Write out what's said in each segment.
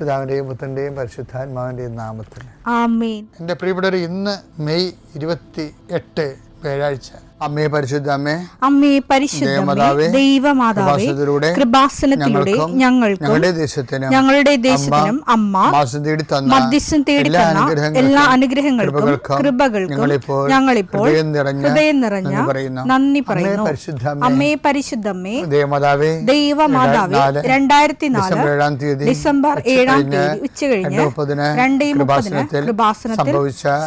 പിതാവിൻ്റെയും പുത്രൻ്റെയും പരിശുദ്ധാത്മാവിൻ്റെയും നാമത്തിൽ ആമേൻ. എൻ്റെ പ്രിയപ്പെട്ടവർ, ഇന്ന് മെയ് 28 വ്യാഴാഴ്ച. അമ്മേ പരിശുദ്ധ അമ്മേ, അമ്മേ പരിശുദ്ധമേ, ദൈവമാതാവേ, കൃപാസനത്തിലൂടെ ഞങ്ങളുടെ ദേശത്തിനും അമ്മ മധ്യസ്ഥം തേടി തന്ന എല്ലാ അനുഗ്രഹങ്ങൾക്കും കൃപകൾക്കും ഞങ്ങളിപ്പോൾ ഹൃദയം നിറഞ്ഞ നന്ദി പറയുന്നു. അമ്മേ പരിശുദ്ധമേ, ദൈവമാതാവേ, 2004 ഡിസംബർ 7 ഉച്ചകഴിഞ്ഞ് 2:30 കൃപാസനത്തിൽ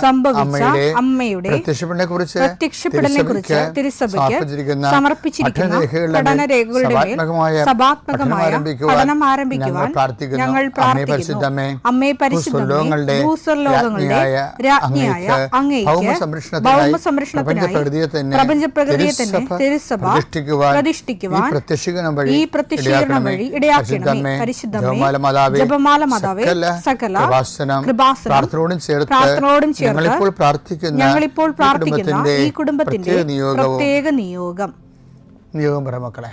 സംഭവിച്ച അമ്മയുടെ പ്രത്യക്ഷപ്പെടലിനെ കുറിച്ച് തിരുസഭയ്ക്ക് സമർപ്പിച്ചിരിക്കുന്ന പഠനരേഖകളുടെ മേൽ സഭാത്മകമായ പഠനം ആരംഭിക്കുവാൻ ഞങ്ങൾ പ്രാർത്ഥിക്കുന്നു. അമ്മേ പരിശുദ്ധമേ, ഭൂസ്വർലോകങ്ങളുടെ രാജ്ഞിയായ അങ്ങേയ്ക്ക് ഭൗമസംരക്ഷണത്തിനായി പ്രപഞ്ചപ്രകൃതിയെ തന്നെ തിരുസഭ പ്രതിഷ്ഠിക്കുവാൻ ഈ പ്രത്യക്ഷീകരണം വഴി ഇടയാക്കണമേ. പരിശുദ്ധമേ, ജപമാല മാതാവേ, സകല കൃപാസനം പ്രാർത്ഥനയോടും ചേർത്ത് ഞങ്ങളിപ്പോൾ പ്രാർത്ഥിക്കുന്ന ഈ കുടുംബത്തിന്റെ പ്രത്യേക നിയോഗം പറ മക്കളെ.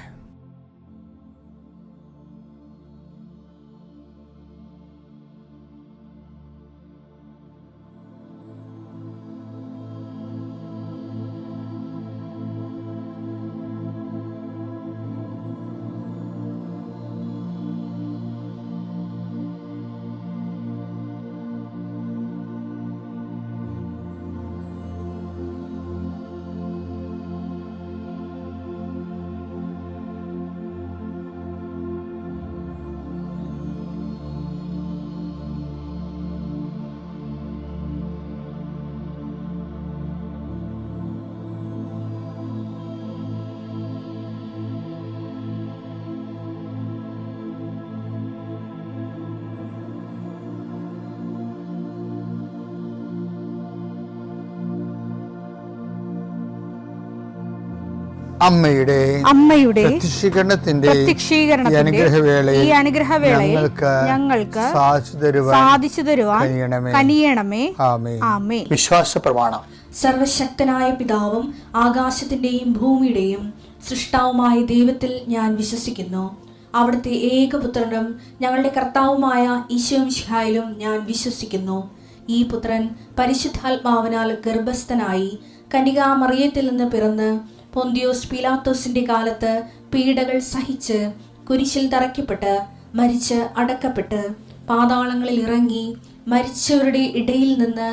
അമ്മയുടെ പ്രത്യക്ഷീകരണത്തിന്റെ ഈ അനുഗ്രഹവേളയിൽ ഞങ്ങൾക്ക് സാധിച്ചു തരുവാൻ കനിയണമേ. ആമേൻ. വിശ്വാസ പ്രമാണം. സർവശക്തനായ പിതാവും ആകാശത്തിന്റെയും ഭൂമിയുടെയും സൃഷ്ടാവുമായ ദൈവത്തിൽ ഞാൻ വിശ്വസിക്കുന്നു. അവിടുത്തെ ഏകപുത്രനും ഞങ്ങളുടെ കർത്താവുമായ ഈശോമിശിഹായിലും ഞാൻ വിശ്വസിക്കുന്നു. ഈ പുത്രൻ പരിശുദ്ധാത്മാവിനാൽ ഗർഭസ്ഥനായി കന്യകാമറിയത്തിൽ നിന്ന് പിറന്ന് പൊന്തിയോസ് പീലാത്തോസിന്റെ കാലത്ത് പീഡകൾ സഹിച്ച് കുരിശിൽ തറയ്ക്കപ്പെട്ട് മരിച്ച് അടക്കപ്പെട്ട് പാതാളങ്ങളിൽ ഇറങ്ങി മരിച്ചവരുടെ ഇടയിൽ നിന്ന്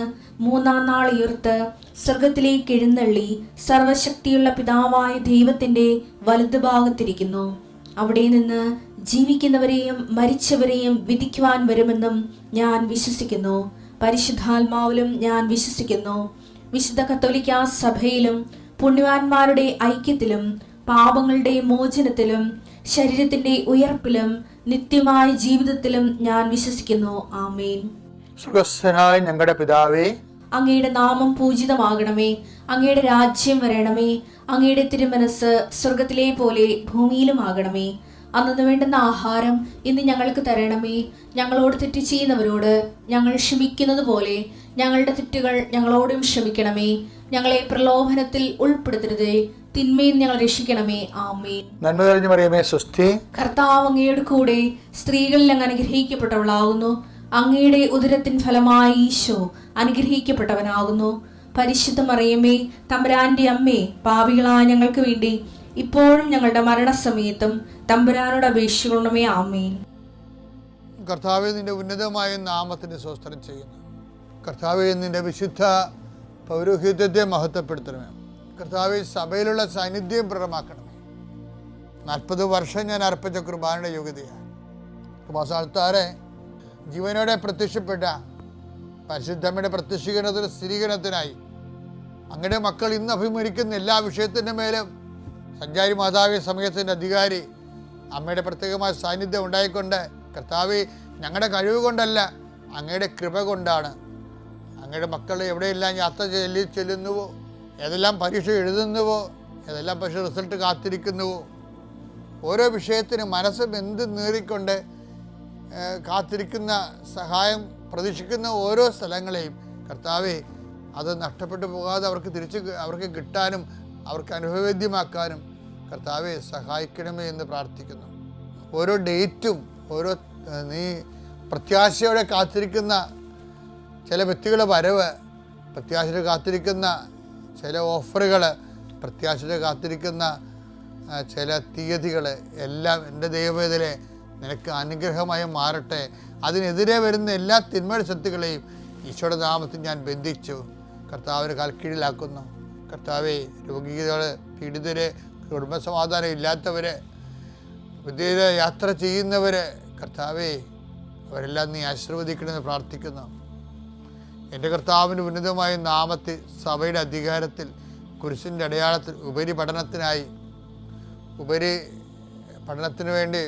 3-ാം നാൾ ഉയർത്ത് സ്വർഗത്തിലേക്ക് എഴുന്നള്ളി സർവശക്തിയുള്ള പിതാവായ ദൈവത്തിന്റെ വലതുഭാഗത്തിരിക്കുന്നു. അവിടെ നിന്ന് ജീവിക്കുന്നവരെയും മരിച്ചവരെയും വിധിക്കുവാൻ വരുമെന്നും ഞാൻ വിശ്വസിക്കുന്നു. പരിശുദ്ധാത്മാവിലും ഞാൻ വിശ്വസിക്കുന്നു. വിശുദ്ധ കത്തോലിക്കാ സഭയിലും പുണ്യവാന്മാരുടെ ഐക്യത്തിലും പാപങ്ങളുടെ മോചനത്തിലും ശരീരത്തിന്റെ ഉയർപ്പിലും നിത്യമായ ജീവിതത്തിലും ഞാൻ വിശ്വസിക്കുന്നു. ആമേൻ. സുഖസ്ഥനായ ഞങ്ങളുടെ പിതാവേ, അങ്ങയുടെ നാമം പൂജിതമാകണമേ. അങ്ങയുടെ രാജ്യം വരണമേ. അങ്ങയുടെ തിരുമനസ് സ്വർഗത്തിലെ പോലെ ഭൂമിയിലും ആകണമേ. അന്നു വേണ്ടുന്ന ആഹാരം ഇന്ന് ഞങ്ങൾക്ക് തരണമേ. ഞങ്ങളോട് തെറ്റ് ചെയ്യുന്നവരോട് ഞങ്ങൾ ക്ഷമിക്കുന്നത് പോലെ ഞങ്ങളുടെ തെറ്റുകൾ ഞങ്ങളോടും ക്ഷമിക്കണമേ. ഞങ്ങളെ പ്രലോഭനത്തിൽ ഉൾപ്പെടുത്തരുതേ, തിന്മയിൽ ഞങ്ങൾ രക്ഷിക്കണമേ. ആമേൻ. നന്മ നിറഞ്ഞ മറിയമേ, സ്വസ്തി. കർത്താവ് അങ്ങയുടെ കൂടെ സ്ത്രീകളിൽ അങ്ങ് അനുഗ്രഹിക്കപ്പെട്ടവളാകുന്നു. അങ്ങയുടെ ഉദരത്തിൻ ഫലമായി ഈശോ അനുഗ്രഹിക്കപ്പെട്ടവനാകുന്നു. പരിശുദ്ധ മറിയമേ, തമ്പുരാന്റെ അമ്മേ, പാപികളായ ഞങ്ങൾക്ക് വേണ്ടി ഇപ്പോഴും ഞങ്ങളുടെ മരണസമയത്തും തമ്പുരാനോട് അപേക്ഷിക്കണമേ. ആമേൻ. കർത്താവേ, നിന്റെ ഉന്നതമായ നാമത്തിന് സ്തോത്രം ചെയ്യുന്നു. കർത്താവേ, നിന്റെ വിശുദ്ധ പൗരോഹിത്യത്തെ മഹത്വപ്പെടുത്തണമേ. കർത്താവേ, സഭയിലുള്ള സാന്നിധ്യം പ്രകടമാക്കണമേ. 40 വർഷം ഞാൻ അർപ്പിച്ച കുർബാനയുടെ യോഗ്യതയാണ്. കൃപാസ്ഥാനത്താറെ ജീവനോടെ പ്രത്യക്ഷപ്പെട്ട പരിശുദ്ധമ്മയുടെ പ്രത്യക്ഷീകരണത്തിന് സ്ഥിരീകരണത്തിനായി അങ്ങയുടെ മക്കൾ ഇന്ന് അഭിമുഖിക്കുന്ന എല്ലാ വിഷയത്തിൻ്റെ മേലും സഞ്ചാരി മാതാവി സമയത്തിൻ്റെ അധികാരി അമ്മയുടെ പ്രത്യേകമായ സാന്നിധ്യം ഉണ്ടായിക്കൊണ്ട് കർത്താവേ, ഞങ്ങളുടെ കഴിവ് കൊണ്ടല്ല, അങ്ങയുടെ കൃപ കൊണ്ടാണ് അങ്ങയുടെ മക്കൾ എവിടെയെല്ലാം യാത്ര ചെല്ലുന്നുവോ, ഏതെല്ലാം പരീക്ഷ എഴുതുന്നുവോ, ഏതെല്ലാം പരീക്ഷ റിസൾട്ട് കാത്തിരിക്കുന്നുവോ, ഓരോ വിഷയത്തിനും മനസ്സ് ബന്ധു നേറിക്കൊണ്ട് കാത്തിരിക്കുന്ന സഹായം പ്രതീക്ഷിക്കുന്ന ഓരോ സ്ഥലങ്ങളെയും കർത്താവേ, അത് നഷ്ടപ്പെട്ടു പോകാതെ അവർക്ക് കിട്ടാനും അവർക്ക് അനുഭവവേദ്യമാക്കാനും കർത്താവെ സഹായിക്കണമേ എന്ന് പ്രാർത്ഥിക്കുന്നു. ഓരോ ഡേറ്റും നീ പ്രത്യാശയോടെ കാത്തിരിക്കുന്ന ചില വ്യക്തികളുടെ വരവ്, പ്രത്യാശയോടെ കാത്തിരിക്കുന്ന ചില ഓഫറുകൾ, പ്രത്യാശയോടെ കാത്തിരിക്കുന്ന ചില തീയതികൾ എല്ലാം എൻ്റെ ദൈവവേദനെ നിനക്ക് അനുഗ്രഹമായി മാറട്ടെ. അതിനെതിരെ വരുന്ന എല്ലാ തിന്മയുടെ ശക്തികളെയും ഈശോയുടെ നാമത്തിൽ ഞാൻ ബന്ധിച്ചു കർത്താവിന് കാൽക്കീഴിലാക്കുന്നു. കർത്താവെ, രോഗികൾ, പീഡിതര്, കുടുംബസമാധാനം ഇല്ലാത്തവര്, വിദേശ യാത്ര ചെയ്യുന്നവര്, കർത്താവെ അവരെല്ലാം നീ ആശീർവദിക്കണമെന്ന് പ്രാർത്ഥിക്കുന്നു. എൻ്റെ കർത്താവിന് ഉന്നതമായ നാമത്തിൽ സഭയുടെ അധികാരത്തിൽ കുരിശിൻ്റെ അടയാളത്തിൽ ഉപരി പഠനത്തിന് വേണ്ടി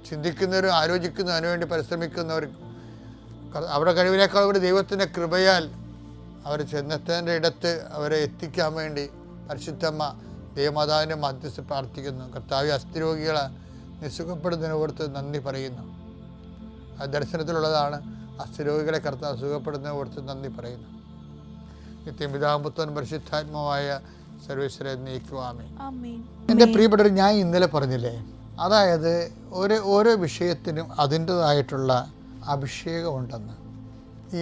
ചിന്തിക്കുന്നവരും ആലോചിക്കുന്നവരും അതിനുവേണ്ടി പരിശ്രമിക്കുന്നവരും അവരുടെ കഴിവിനേക്കാൾ ഒരു ദൈവത്തിൻ്റെ കൃപയാൽ അവർ ചെന്നെത്തേണ്ട ഇടത്ത് അവരെ എത്തിക്കാൻ വേണ്ടി പരിശുദ്ധമ്മ ദൈവമാതാവിൻ്റെ മധ്യസ്ഥ പ്രാർത്ഥിക്കുന്നു. കർത്താവ് അസ്ഥിരോഗികളെ നിസുഖപ്പെടുന്നതിനെ ഓർത്ത് നന്ദി പറയുന്നു. ആ ദർശനത്തിലുള്ളതാണ്. അസ്ഥിരോഗികളെ കർത്താവ് സുഖപ്പെടുന്നതിനെ ഓർത്ത് നന്ദി പറയുന്നു. നിത്യം പിതാവും പുത്രനും പരിശുദ്ധാത്മാവായ സർവേശ്വരനെ നയിക്കുവാമേ. എൻ്റെ പ്രിയപ്പെട്ടവർ, ഞാൻ ഇന്നലെ പറഞ്ഞില്ലേ, അതായത് ഓരോ വിഷയത്തിനും അതിൻ്റെതായിട്ടുള്ള അഭിഷേകമുണ്ടെന്ന്. ഈ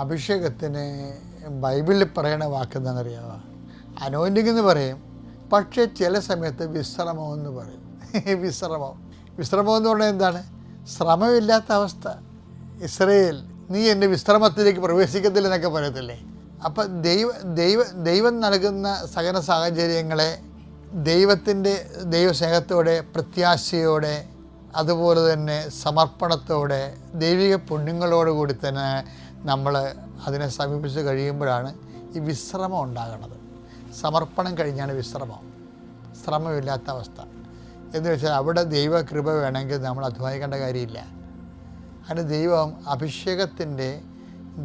അഭിഷേകത്തിന് ബൈബിളിൽ പറയണ വാക്കെന്താണെന്നറിയാമോ? അനോയിൻറ്റിങ് എന്ന് പറയും, പക്ഷേ ചില സമയത്ത് വിശ്രമമെന്ന് പറയും. വിശ്രമം എന്ന് പറഞ്ഞാൽ എന്താണ്? ശ്രമമില്ലാത്ത അവസ്ഥ. ഇസ്രയേൽ, നീ എൻ്റെ വിശ്രമത്തിലേക്ക് പ്രവേശിക്കത്തില്ലെന്നൊക്കെ പറയത്തില്ലേ? അപ്പം ദൈവം നൽകുന്ന സകല സാഹചര്യങ്ങളെ ദൈവസ്നേഹത്തോടെ, പ്രത്യാശയോടെ, അതുപോലെ തന്നെ സമർപ്പണത്തോടെ, ദൈവിക പുണ്യങ്ങളോടുകൂടി തന്നെ നമ്മൾ അതിനെ സമീപിച്ച് കഴിയുമ്പോഴാണ് ഈ വിശ്രമം ഉണ്ടാകുന്നത്. സമർപ്പണം കഴിഞ്ഞാണ് വിശ്രമം, ശ്രമമില്ലാത്ത അവസ്ഥ. എന്ന് വെച്ചാൽ അവിടെ ദൈവകൃപ വേണമെങ്കിൽ നമ്മൾ അധ്വാനിക്കേണ്ട കാര്യമില്ല. അതിന്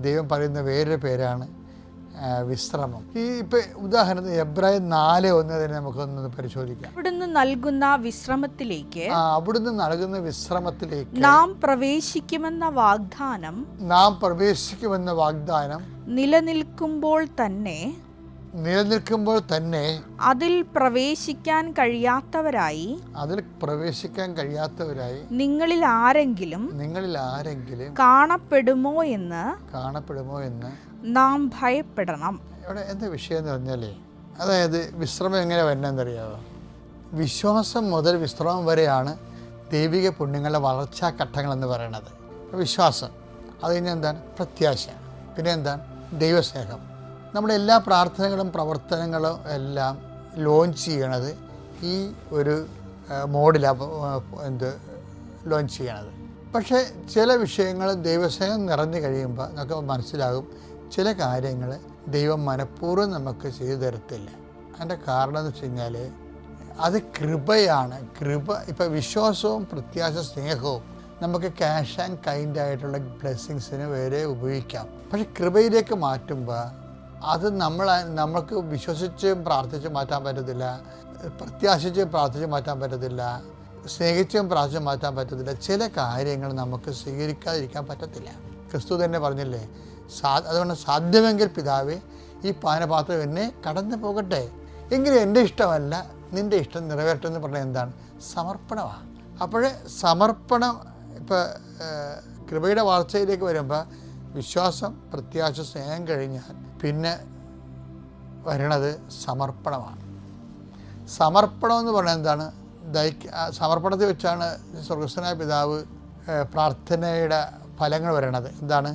ദൈവം പറയുന്ന വേറൊരു പേരാണ് വിശ്രമം. ഈ ഇപ്പം ഉദാഹരണത്തിന് എബ്രായർ 4:1 തന്നെ നമുക്കൊന്ന് പരിശോധിക്കാം. അവിടുന്ന് നൽകുന്ന വിശ്രമത്തിലേക്ക് നാം പ്രവേശിക്കുമെന്ന വാഗ്ദാനം നിലനിൽക്കുമ്പോൾ തന്നെ അതിൽ പ്രവേശിക്കാൻ കഴിയാത്തവരായി നിങ്ങളിൽ ആരെങ്കിലും കാണപ്പെടുമോ എന്ന് നാം ഭയപ്പെടണം. ഇവിടെ എന്താ വിഷയം എന്ന് പറഞ്ഞാലേ, അതായത് വിശ്രമം എങ്ങനെ വരണമെന്നറിയാമോ? വിശ്വാസം മുതൽ വിശ്രമം വരെയാണ് ദൈവിക പുണ്യങ്ങളുടെ വളർച്ചാ ഘട്ടങ്ങളെന്ന് പറയുന്നത്. വിശ്വാസം, അത് കഴിഞ്ഞാൽ എന്താണ്? പ്രത്യാശ, പിന്നെ എന്താണ്? ദൈവസ്നേഹം. നമ്മുടെ എല്ലാ പ്രാർത്ഥനകളും പ്രവർത്തനങ്ങളും എല്ലാം ലോഞ്ച് ചെയ്യണത് ഈ ഒരു മോഡിലാണ് ലോഞ്ച് ചെയ്യണത്. പക്ഷേ ചില വിഷയങ്ങൾ ദൈവസ്നേഹം നിറഞ്ഞു കഴിയുമ്പോൾ നമുക്ക് മനസ്സിലാകും, ചില കാര്യങ്ങൾ ദൈവം മനഃപൂർവ്വം നമുക്ക് ചെയ്തു തരത്തില്ല. അതിൻ്റെ കാരണം എന്ന് വെച്ച് കഴിഞ്ഞാൽ അത് കൃപയാണ്. ഇപ്പം വിശ്വാസവും പ്രത്യാശ സ്നേഹവും നമുക്ക് ക്യാഷ് ആൻഡ് കൈൻഡ് ആയിട്ടുള്ള ബ്ലെസ്സിങ്സിന് വരെ ഉപയോഗിക്കാം. പക്ഷെ കൃപയിലേക്ക് മാറ്റുമ്പോൾ അത് നമ്മൾക്ക് വിശ്വസിച്ചും പ്രാർത്ഥിച്ചും മാറ്റാൻ പറ്റത്തില്ല, പ്രത്യാശിച്ചും പ്രാർത്ഥിച്ചും മാറ്റാൻ പറ്റത്തില്ല, സ്നേഹിച്ചും പ്രാർത്ഥിച്ചും മാറ്റാൻ പറ്റത്തില്ല. ചില കാര്യങ്ങൾ നമുക്ക് സ്വീകരിക്കാതിരിക്കാൻ പറ്റത്തില്ല. ക്രിസ്തു തന്നെ പറഞ്ഞില്ലേ, അതുകൊണ്ട് സാധ്യമെങ്കിൽ പിതാവേ, ഈ പാനപാത്രം എന്നെ കടന്നു പോകട്ടെ, എങ്കിലും എൻ്റെ ഇഷ്ടമല്ല നിൻ്റെ ഇഷ്ടം നിറവേറ്റെന്ന് പറഞ്ഞാൽ എന്താണ്? സമർപ്പണമാണ്. അപ്പോഴേ സമർപ്പണം ഇപ്പോൾ കൃപയുടെ വളർച്ചയിലേക്ക് വരുമ്പോൾ വിശ്വാസം, പ്രത്യാശ, സ്നേഹം കഴിഞ്ഞാൽ പിന്നെ വരണത് സമർപ്പണമാണ്. സമർപ്പണം എന്ന് പറഞ്ഞാൽ എന്താണ്? സമർപ്പണത്തിൽ വെച്ചാണ് സ്വർഗസ്ഥനായ പിതാവ് പ്രാർത്ഥനയുടെ ഫലങ്ങൾ വരണത്. എന്താണ്?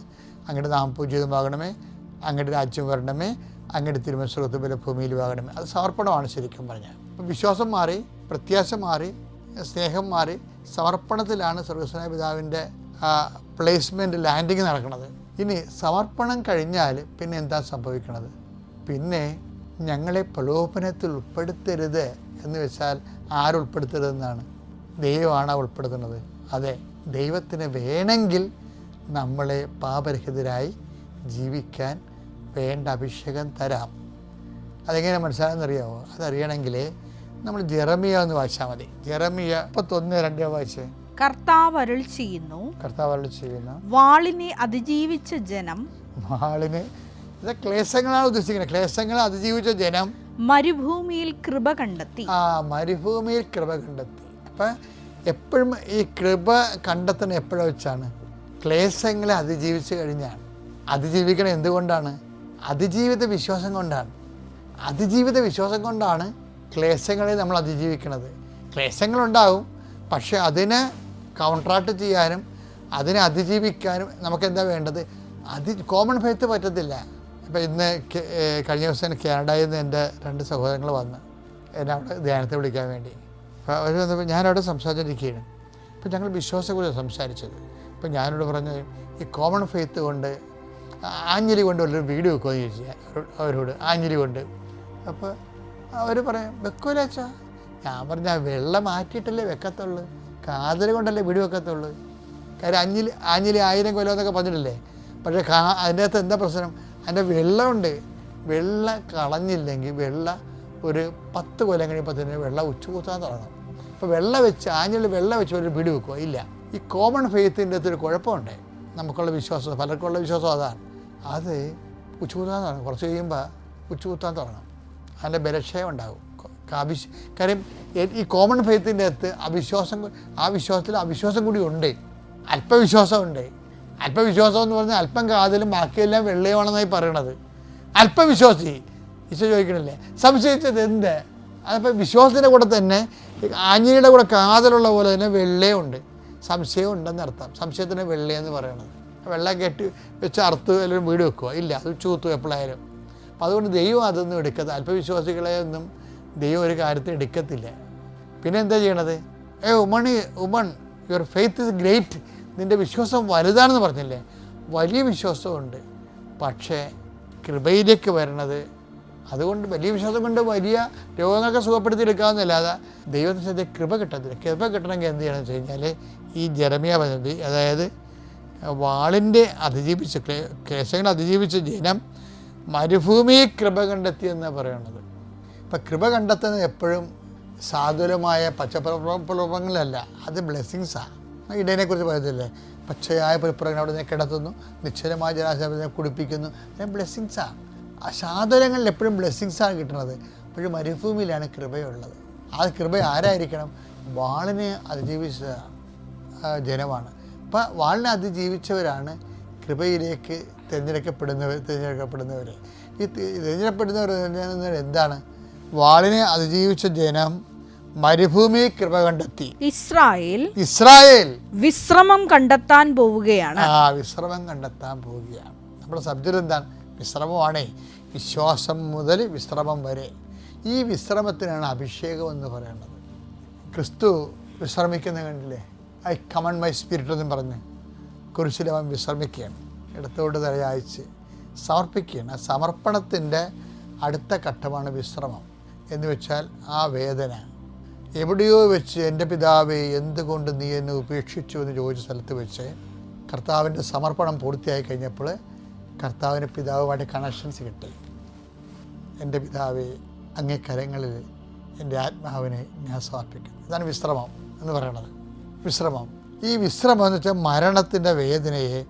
അങ്ങയുടെ നാമം പൂജിതമാകണമേ, അങ്ങയുടെ രാജ്യം വരണമേ, അങ്ങയുടെ തിരുമനസ്സുഖത്ത് പോലെ ഭൂമിയിൽ ആകണമേ. അത് സമർപ്പണമാണ് ശരിക്കും പറഞ്ഞാൽ. അപ്പം വിശ്വാസം മാറി, പ്രത്യാശ മാറി, സ്നേഹം മാറി, സമർപ്പണത്തിലാണ് സ്വർഗസ്ഥനായ പിതാവിൻ്റെ പ്ലേസ്മെൻറ്റ്, ലാൻഡിങ് നടക്കുന്നത്. ഇനി സമർപ്പണം കഴിഞ്ഞാൽ പിന്നെ എന്താ സംഭവിക്കണത്? പിന്നെ ഞങ്ങളെ പ്രലോഭനത്തിൽ ഉൾപ്പെടുത്തരുത് എന്ന് വെച്ചാൽ ആരുൾപ്പെടുത്തരുതെന്നാണ്? ദൈവമാണ് ഉൾപ്പെടുത്തുന്നത്. അതെ, ദൈവത്തിന് വേണമെങ്കിൽ നമ്മളെ പാപരഹിതരായി ജീവിക്കാൻ വേണ്ട അഭിഷേകം തരാം. അതെങ്ങനെ മനസ്സിലാകുന്നറിയാമോ? അതറിയണമെങ്കിൽ നമ്മൾ ജെറമിയ ഒന്ന് വായിച്ചാൽ മതി. ജെറമിയ 31:2 വായിച്ചേ. കർത്താവ് അരുൾ ചെയ്യുന്നു, വാളിനെ അതിജീവിച്ച ജനം, ക്ലേശങ്ങളാണ് ഉദ്ദേശിക്കുന്നത്, ക്ലേശങ്ങളെ അതിജീവിച്ച ജനം മരുഭൂമിയിൽ കൃപ കണ്ടെത്തി. മരുഭൂമിയിൽ കൃപ കണ്ടെത്തി. അപ്പം എപ്പോഴും ഈ കൃപ കണ്ടെത്തുന്ന എപ്പോഴും വെച്ചാണ് ക്ലേശങ്ങളെ അതിജീവിച്ച് കഴിഞ്ഞാണ്. അതിജീവിക്കണം എന്തുകൊണ്ടാണ്? അതിജീവിത വിശ്വാസം കൊണ്ടാണ്. അതിജീവിത വിശ്വാസം കൊണ്ടാണ് ക്ലേശങ്ങളെ നമ്മൾ അതിജീവിക്കുന്നത്. ക്ലേശങ്ങളുണ്ടാവും, പക്ഷേ അതിനെ കൗൺട്രാക്ട് ചെയ്യാനും അതിനെ അതിജീവിക്കാനും നമുക്കെന്താ വേണ്ടത്? കോമൺ ഫെയ്ത്ത് പറ്റത്തില്ല. ഇപ്പോൾ ഇന്ന് കഴിഞ്ഞ ദിവസം കാനഡയിൽ നിന്ന് എൻ്റെ 2 സഹോദരങ്ങൾ വന്ന് എന്നെ അവിടെ ധ്യാനത്തെ വിളിക്കാൻ വേണ്ടി. അപ്പോൾ അവർ വന്നപ്പോൾ ഞാനവിടെ സംസാരിച്ചിരിക്കുകയാണ്. അപ്പോൾ ഞങ്ങൾ വിശ്വാസത്തെക്കുറിച്ച് സംസാരിച്ചത്. അപ്പോൾ ഞാനോട് പറഞ്ഞു, ഈ കോമൺ ഫെയ്ത്ത് കൊണ്ട് ആഞ്ഞിലി കൊണ്ട് ഒരു വീഡിയോ വെക്കുമെന്ന് ചോദിച്ചു അവരോട്. ആഞ്ഞിലി കൊണ്ട്. അപ്പോൾ അവർ പറയും വെക്കൂല അച്ഛാ. ഞാൻ പറഞ്ഞാൽ വെള്ളം മാറ്റിയിട്ടല്ലേ വെക്കത്തുള്ളൂ, കാതൽ കൊണ്ടല്ലേ വീഡിയോ വെക്കത്തുള്ളൂ. കാര്യം ആഞ്ഞിലി 1000 കൊല്ലം എന്നൊക്കെ പറഞ്ഞിട്ടില്ലേ. പക്ഷേ അതിൻ്റെ അകത്ത് എന്താ പ്രശ്നം? അതിൻ്റെ വെള്ളമുണ്ട്. വെള്ളം കളഞ്ഞില്ലെങ്കിൽ ഒരു 10 കൊല്ലം കഴിയുമ്പോൾ തന്നെ വെള്ളം ഉച്ചകൂത്താൻ തുടങ്ങും. അപ്പോൾ ആഞ്ഞിലി വെള്ളം വെച്ച് ഒരു വീഡിയോ വെക്കുക ഇല്ല. ഈ കോമൺ ഫെയ്ത്തിൻ്റെ അകത്തൊരു കുഴപ്പമുണ്ട്. നമുക്കുള്ള വിശ്വാസം, പലർക്കുള്ള വിശ്വാസം അതാണ്. അത് ഉച്ചകൂത്താൻ തുടങ്ങും. കുറച്ച് കഴിയുമ്പോൾ ഉച്ചകൂത്താൻ തുടങ്ങും. അതിൻ്റെ ബലക്ഷയം ഉണ്ടാകും. കാര്യം ഈ കോമൺ ഫെയ്ത്തിൻ്റെ അകത്ത് വിശ്വാസത്തിൽ അവിശ്വാസം കൂടി ഉണ്ട്. അല്പവിശ്വാസമുണ്ട്. അല്പവിശ്വാസം എന്ന് പറഞ്ഞാൽ അല്പം കാതലും ബാക്കിയെല്ലാം വെള്ളയുമാണെന്നായി പറയണത്. അല്പവിശ്വാസി ഈശോ ചോദിക്കണില്ലേ, സംശയിച്ചത് എന്ത്? അതപ്പോൾ വിശ്വാസത്തിൻ്റെ കൂടെ തന്നെ ആഞ്ഞിലിയുടെ കൂടെ കാതലുള്ള പോലെ തന്നെ വെള്ളയുണ്ട്, സംശയം ഉണ്ടെന്നർത്ഥം. സംശയത്തിന് വെള്ളയെന്ന് പറയണത്. വെള്ളം കെട്ടി വെച്ച് അറുത്ത് അല്ലെങ്കിൽ വീട് വെക്കുക ഇല്ല, അത് ചൂത്തു എപ്പോഴായാലും. അപ്പോൾ അതുകൊണ്ട് ദൈവം അതൊന്നും എടുക്കത്തില്ല. അല്പവിശ്വാസികളെ ഒന്നും ദൈവം ഒരു കാര്യത്തിൽ എടുക്കത്തില്ല. പിന്നെ എന്താ ചെയ്യണത്? Woman your faith is great, നിൻ്റെ വിശ്വാസം വലുതാണെന്ന് പറഞ്ഞില്ലേ. വലിയ വിശ്വാസമുണ്ട്, പക്ഷേ കൃപയിലേക്ക് വരണത് അതുകൊണ്ട് വലിയ വിശ്വാസം കൊണ്ട് വലിയ രോഗങ്ങളൊക്കെ സുഖപ്പെടുത്തിയെടുക്കാവുന്നല്ലാതെ ദൈവത്തിൻ്റെ കൃപ കിട്ടത്തില്ല. കൃപ കിട്ടണമെങ്കിൽ എന്ത് ചെയ്യണമെന്ന് വെച്ച് കഴിഞ്ഞാൽ ഈ ജെറമ്യാ പദ്ധതി, അതായത് വാളിൻ്റെ ക്ലേശങ്ങൾ അതിജീവിച്ച ജനം മരുഭൂമിയെ കൃപ കണ്ടെത്തിയെന്നാണ് പറയണത്. ഇപ്പം കൃപ കണ്ടെത്തുന്നത് എപ്പോഴും സാധുരമായ പച്ചപ്പുറങ്ങളല്ല, അത് ബ്ലെസ്സിങ്സാണ്. ഇടേനെക്കുറിച്ച് പറയത്തില്ലേ, പച്ചയായ പുൽപ്പുറങ്ങൾ അവിടെ നിന്ന് കിടത്തുന്നു, നിശ്ചലമായ ജലാശയത്തെ കുടിപ്പിക്കുന്നു. ബ്ലെസ്സിങ്സാണ്. ആ സാധനങ്ങളിൽ എപ്പോഴും ബ്ലെസ്സിങ്സാണ് കിട്ടുന്നത്. അപ്പോഴും മരുഭൂമിയിലാണ് കൃപയുള്ളത്. ആ കൃപ ആരായിരിക്കണം? വാളിനെ അതിജീവിച്ച ജനമാണ്. അപ്പം വാളിനെ അതിജീവിച്ചവരാണ് കൃപയിലേക്ക് തിരഞ്ഞെടുക്കപ്പെടുന്നവർ. ഈ തിരഞ്ഞെടുക്കപ്പെടുന്നവർ എന്താണ്? വാളിനെ അതിജീവിച്ച ജനം മരുഭൂമി കൃപ കണ്ടെത്തി. ഇസ്രായേൽ വിശ്രമം കണ്ടെത്താൻ പോവുകയാണ്. വിശ്രമം കണ്ടെത്താൻ പോവുകയാണ്. നമ്മുടെ സബ്ജക്റ്റ് എന്താണ്? വിശ്രമമാണേ. വിശ്വാസം മുതൽ വിശ്രമം വരെ. ഈ വിശ്രമത്തിനാണ് അഭിഷേകം എന്ന് പറയുന്നത്. ക്രിസ്തു വിശ്രമിക്കുന്ന കണ്ടില്ലേ? ഐ കമൺ മൈ സ്പിരിറ്റ് എന്നും പറഞ്ഞ് കുരിശിലവൻ വിശ്രമിക്കുകയാണ്. ഇടത്തോട്ട് തലയാഴ്ച സമർപ്പിക്കുകയാണ്. ആ സമർപ്പണത്തിൻ്റെ അടുത്ത ഘട്ടമാണ് വിശ്രമം. എന്ന് വെച്ചാൽ ആ വേദന എവിടെയോ വെച്ച് എൻ്റെ പിതാവേ എന്തുകൊണ്ട് നീ എന്നെ ഉപേക്ഷിച്ചു എന്ന് ചോദിച്ച സ്ഥലത്ത് വെച്ച് കർത്താവിൻ്റെ സമർപ്പണം പൂർത്തിയായി കഴിഞ്ഞപ്പോൾ കർത്താവിന് പിതാവുമായിട്ട് കണക്ഷൻസ് കിട്ടി. എൻ്റെ പിതാവേ അങ്ങേ കരങ്ങളിൽ എൻ്റെ ആത്മാവിനെ ഞാൻ സമർപ്പിക്കുന്നു. ഇതാണ് വിശ്രമം എന്ന് പറയുന്നത്. വിശ്രമം. ഈ വിശ്രമം എന്ന് വെച്ചാൽ മരണത്തിൻ്റെ വേദനയെ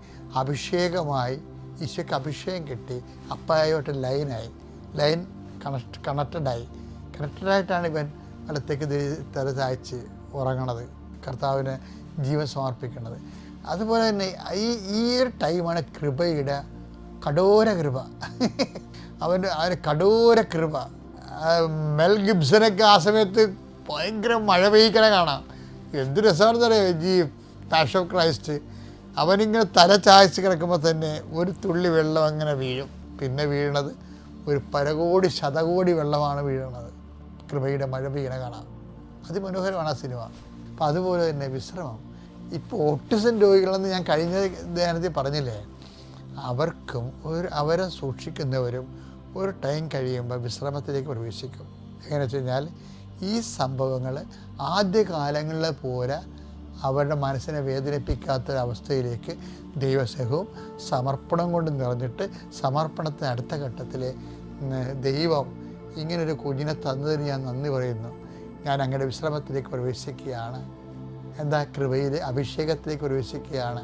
അഭിഷേകമായി ഈശോയ്ക്ക് അഭിഷേകം കിട്ടി. അപ്പായോട്ട് ലൈൻ കണക്റ്റഡായിട്ടാണ് ഇവൻ അടുത്തേക്ക് തല ചായ്ച്ച് ഉറങ്ങണത്, കർത്താവിന് ജീവൻ സമർപ്പിക്കുന്നത്. അതുപോലെ തന്നെ ഈ ഒരു ടൈമാണ് കൃപയുടെ കഠോര കൃപ. അവൻ്റെ കഠോര കൃപ. മെൽ ഗിബ്സനൊക്കെ ആ സമയത്ത് ഭയങ്കര മഴ പെയ്യിക്കണ കാണാം. എന്ത് രസമാണെന്ന് അറിയാം. ഈ പാഷൻ ഓഫ് ക്രൈസ്റ്റ് അവനിങ്ങനെ തല ചായ്ച്ച് കിടക്കുമ്പോൾ തന്നെ ഒരു തുള്ളി വെള്ളം അങ്ങനെ വീഴും. പിന്നെ വീഴണത് ഒരു ശതകോടി വെള്ളമാണ് വീഴണത്. കൃപയുടെ മഴ പെയ്യണ കാണാം. അതിമനോഹരമാണ് ആ സിനിമ. അപ്പം അതുപോലെ തന്നെ വിശ്രമം. ഇപ്പോൾ ഓട്ടിസം രോഗികളെന്ന് ഞാൻ കഴിഞ്ഞ ധ്യാനത്തിൽ പറഞ്ഞില്ലേ, അവർക്കും അവരെ സൂക്ഷിക്കുന്നവരും ഒരു ടൈം കഴിയുമ്പോൾ വിശ്രമത്തിലേക്ക് പ്രവേശിക്കും. എങ്ങനെ വെച്ച് കഴിഞ്ഞാൽ ഈ സംഭവങ്ങൾ ആദ്യകാലങ്ങളിലെ പോലെ അവരുടെ മനസ്സിനെ വേദനിപ്പിക്കാത്തൊരവസ്ഥയിലേക്ക് ദൈവസ്നേഹവും സമർപ്പണം കൊണ്ട് നിറഞ്ഞിട്ട് സമർപ്പണത്തിന് അടുത്ത ഘട്ടത്തിൽ ദൈവം ഇങ്ങനൊരു കുഞ്ഞിനെ തന്നതിന് ഞാൻ നന്ദി പറയുന്നു, ഞാൻ അങ്ങയുടെ വിശ്രമത്തിലേക്ക് പ്രവേശിക്കുകയാണ്, എന്താ കൃപയിൽ അഭിഷേകത്തിലേക്ക് പ്രവേശിക്കുകയാണ്.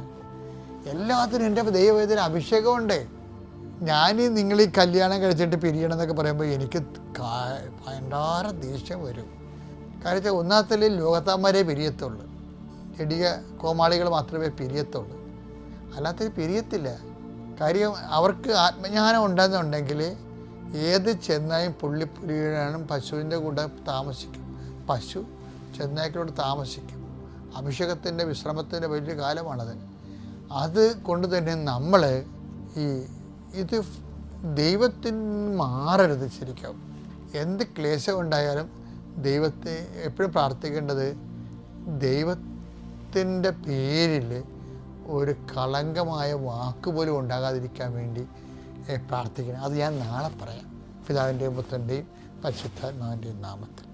എല്ലാത്തിനും എൻ്റെ ദൈവവേദന അഭിഷേകമുണ്ട്. നിങ്ങൾ ഈ കല്യാണം കഴിച്ചിട്ട് പിരിയണം എന്നൊക്കെ പറയുമ്പോൾ എനിക്ക് ഭയങ്കര ദേഷ്യം വരും. കാരണം ഒന്നാമത്തെ ലോകത്താന്മാരെ പിരിയത്തുള്ളൂ. ജഡിക കോമാളികൾ മാത്രമേ പിരിയത്തുള്ളൂ, അല്ലാത്തവർ പിരിയത്തില്ല. കാര്യം അവർക്ക് ആത്മജ്ഞാനം ഉണ്ടെന്നുണ്ടെങ്കിൽ ഏത് ചെന്നായും പുള്ളിപ്പുലിയാനും പശുവിൻ്റെ കൂടെ താമസിക്കും, പശു ചെന്നായ്ക്കളോട് താമസിക്കും. അഭിഷേകത്തിൻ്റെ വിശ്രമത്തിൻ്റെ വലിയ കാലമാണത്. അത് കൊണ്ട് തന്നെ നമ്മൾ ഇത് ദൈവത്തിന് മാറരുത്. ശരിക്കും എന്ത് ക്ലേശം ഉണ്ടായാലും ദൈവത്തെ എപ്പോഴും പ്രാർത്ഥിക്കേണ്ടത് ദൈവത്തിൻ്റെ പേരിൽ ഒരു കളങ്കമായ വാക്ക് പോലും ഉണ്ടാകാതിരിക്കാൻ വേണ്ടി പ്രാർത്ഥിക്കണം. അത് ഞാൻ നാളെ പറയാം. പിതാവിൻ്റെയും പുത്രൻ്റെയും പരിശുദ്ധാത്മാവിൻ്റെയും നാമത്തിൽ.